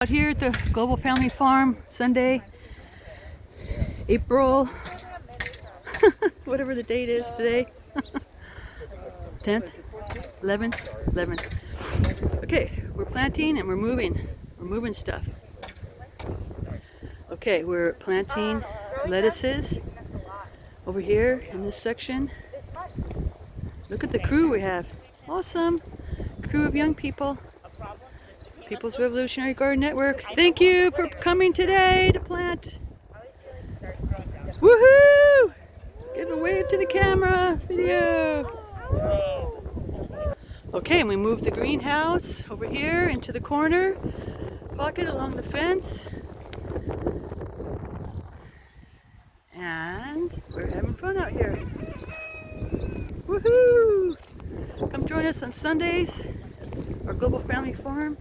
Out here at the Global Family Farm, Sunday, April, whatever the date is today, 10th, 11th, 11th. Okay, we're planting and we're moving stuff. Okay, we're planting lettuces over here in this section. Look at the crew we have. Awesome crew of young people. People's Revolutionary Garden Network. Thank you for coming today to plant. Woohoo! Give a wave to the camera. Video. Okay, and we moved the greenhouse over here into the corner pocket along the fence. And we're having fun out here. Woohoo! Come join us on Sundays, our Global Family Farm.